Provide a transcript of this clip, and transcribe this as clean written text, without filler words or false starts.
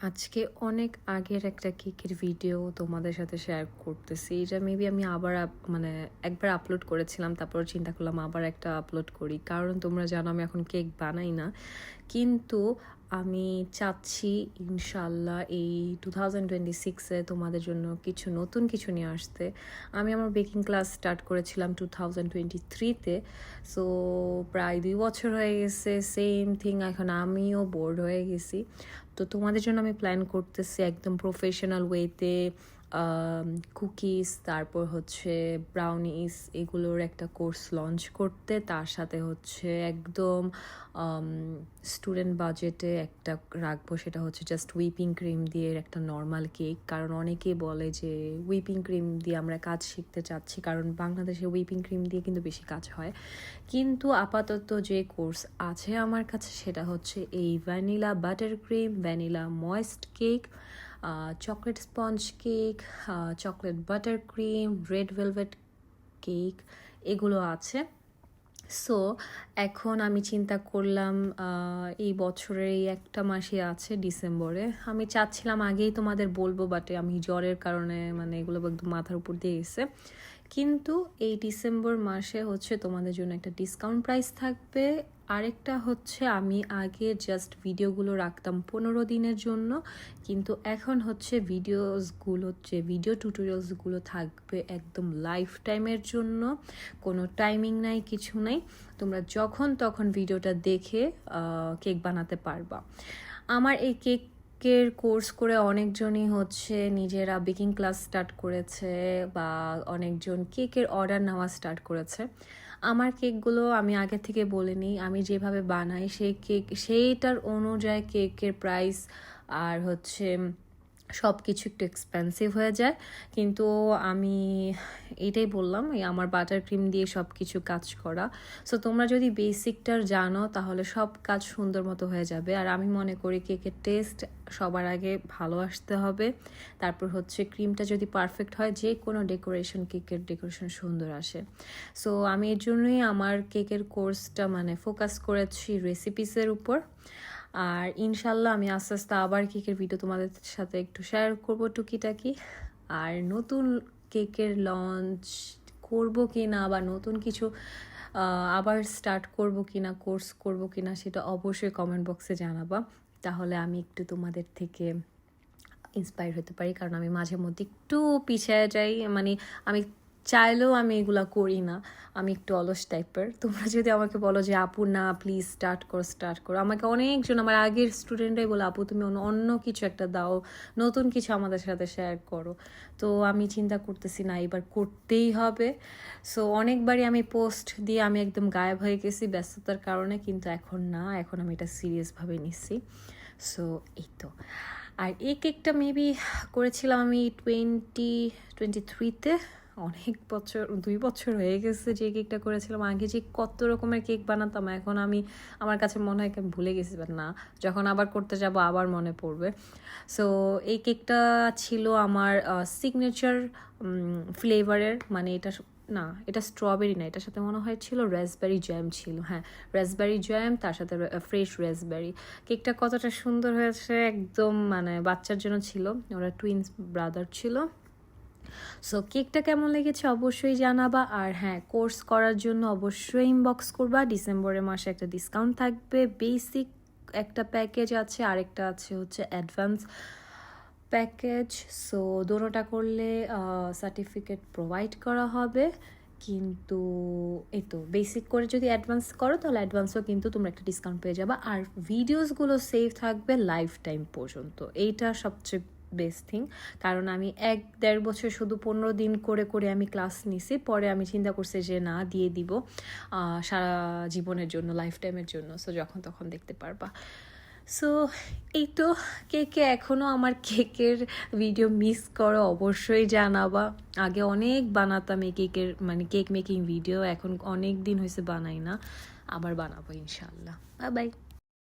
আজকে অনেক আগের একটা কেকের ভিডিও তোমাদের সাথে শেয়ার করতেছি। এটা মেবি আমি আবার মানে একবার আপলোড করেছিলাম, তারপর চিন্তা করলাম আবার একটা আপলোড করি, কারণ তোমরা জানো আমি এখন কেক বানাই না। কিন্তু আমি চাচ্ছি ইনশাল্লাহ এই 2026-এ তোমাদের জন্য নতুন কিছু নিয়ে আসতে। আমি আমার বেকিং ক্লাস স্টার্ট করেছিলাম 2023-তে, সো প্রায় 2 বছর হয়ে গেছে, সেম থিং। এখন আমিও বোর্ড হয়ে গেছি। তো তোমাদের জন্য আমি প্ল্যান করতেছি একদম প্রফেশনাল ওয়েতে কুকিজ, তারপর হচ্ছে ব্রাউনিস, এগুলোর একটা কোর্স লঞ্চ করতে। তার সাথে হচ্ছে একদম স্টুডেন্ট বাজেটে একটা রাখবো, সেটা হচ্ছে জাস্ট হুইপিং ক্রিম দিয়ে একটা নর্মাল কেক। কারণ অনেকেই বলে যে হুইপিং ক্রিম দিয়ে আমরা কাজ শিখতে চাচ্ছি, কারণ বাংলাদেশে হুইপিং ক্রিম দিয়ে কিন্তু বেশি কাজ হয়। কিন্তু আপাতত যে কোর্স আছে আমার কাছে সেটা হচ্ছে এই vanilla butter cream, vanilla moist cake, chocolate sponge cake, chocolate butter cream, red velvet cake, এগুলো আছে। সো এখন আমি চিন্তা করলাম এই বছরের এই একটা মাসই আছে, ডিসেম্বরে। আমি চাচ্ছিলাম আগেই তোমাদের বলবো, বাট আমি জ্বরের কারণে মানে এগুলো একদম মাথার উপর দিয়ে গেছে। কিন্তু এই ডিসেম্বর মাসে হচ্ছে তোমাদের জন্য একটা ডিসকাউন্ট প্রাইস থাকবে। আরেকটা হচ্ছে আমি আগে জাস্ট ভিডিওগুলো রাখতাম 15 দিনের জন্য, কিন্তু এখন হচ্ছে ভিডিও টিউটোরিয়ালসগুলো থাকবে একদম লাইফ টাইমের জন্য। কোনো টাইমিং নাই, কিছু নাই, তোমরা যখন তখন ভিডিওটা দেখে কেক বানাতে পারবা। আমার এই কেকের কোর্স করে অনেকজনই হচ্ছে নিজেরা বেকিং ক্লাস স্টার্ট করেছে, বা অনেকজন কেকের অর্ডার নেওয়া স্টার্ট করেছে। আমার কেকগুলো আমি আগে থেকে বলে নিই, আমি যেভাবে বানাই সেইটার অনুযায়ী কেকের প্রাইস আর হচ্ছে সব কিছু একটু এক্সপেন্সিভ হয়ে যায়। কিন্তু আমি এটাই বললাম, এই আমার বাটার ক্রিম দিয়ে সব কিছু কাজ করা। সো তোমরা যদি বেসিকটার জানো তাহলে সব কাজ সুন্দর মতো হয়ে যাবে। আর আমি মনে করি কেকের টেস্ট সবার আগে ভালো আসতে হবে, তারপর হচ্ছে ক্রিমটা যদি পারফেক্ট হয়, যে কোনো কেকের ডেকোরেশন সুন্দর আসে। সো আমি এর জন্যই আমার কেকের কোর্সটা মানে ফোকাস করেছি রেসিপিসের উপর। আর ইনশাল্লাহ আমি আস্তে আস্তে আবার কেকের ভিডিও তোমাদের সাথে একটু শেয়ার করব টুকিটাকি। আর নতুন কেকের লঞ্চ করব কি না, বা নতুন কিছু আবার স্টার্ট করব কি না, কোর্স করব কি না, সেটা অবশ্যই কমেন্ট বক্সে জানাবা। তাহলে আমি একটু তোমাদের থেকে ইন্সপায়ার হতে পারি, কারণ আমি মাঝে মধ্যে একটু পিছিয়ে যাই। মানে আমি চাইলেও আমি এগুলা করি না, আমি একটু অলস টাইপের। তোমরা যদি আমাকে বলো যে আপু না প্লিজ স্টার্ট করো, আমাকে অনেকজন আমার আগের স্টুডেন্টরাই বলে আপু তুমি অন্য কিছু একটা দাও, নতুন কিছু আমাদের সাথে শেয়ার করো। তো আমি চিন্তা করতেছি না, এবার করতেই হবে। সো অনেকবারই আমি পোস্ট দিয়ে আমি একদম গায়েব হয়ে গেছি ব্যস্ততার কারণে, কিন্তু এখন না, এখন আমি এটা সিরিয়াসভাবে নিচ্ছি। সো এই তো। আর এই কেকটা মেবি করেছিলাম আমি 2023-তে, অনেক বছর, 2 বছর হয়ে গেছে যে কেকটা করেছিলাম। আগে যে কত রকমের কেক বানাতাম, এখন আমার কাছে মনে হয় আমি ভুলে গেছি, বাট না, যখন আবার করতে যাব আবার মনে পড়বে। সো এই কেকটা ছিল আমার সিগনেচার ফ্লেভারের, মানে এটা স্ট্রবেরি না, এটার সাথে মনে হয় ছিল রেসবেরি জ্যাম ছিল। হ্যাঁ, রেসবেরি জ্যাম, তার সাথে ফ্রেশ রেসবেরি। কেকটা কতটা সুন্দর হয়েছে, একদম মানে বাচ্চার জন্য ছিল, ওরা টুইন্স ব্রাদার ছিল। সো কেকটা কেমন লেগেছে অবশ্যই জানাবা। আর হ্যাঁ, কোর্স করার জন্য অবশ্যই ইনবক্স করবা। ডিসেম্বরের মাসে একটা ডিসকাউন্ট থাকবে। বেসিক একটা প্যাকেজ আছে, আরেকটা আছে হচ্ছে অ্যাডভান্স প্যাকেজ। সো দোনোটা করলে সার্টিফিকেট প্রোভাইড করা হবে। কিন্তু এই তো, বেসিক করে যদি অ্যাডভান্স করো তাহলে অ্যাডভান্সও কিন্তু তোমরা একটা ডিসকাউন্ট পেয়ে যাবা। আর ভিডিওসগুলো সেভ থাকবে লাইফ টাইম পর্যন্ত, এইটা সবচেয়ে বেস্ট থিং। কারণ আমি 1-1.5 বছর শুধু 15 দিন করে করে আমি ক্লাস নিছি, পরে আমি চিন্তা করছি যে না, দিয়ে দিব সারা জীবনের জন্য, লাইফ টাইমের জন্য। সো যখন তখন দেখতে পারবা। সো এই তো, কে এখনও আমার কেকের ভিডিও মিস করো অবশ্যই জানাবা। আগে অনেক বানাতাম এই কেকের মানে কেক মেকিং ভিডিও, এখন অনেক দিন হয়েছে বানাই না, আবার বানাবো ইনশাল্লাহ। Bye bye.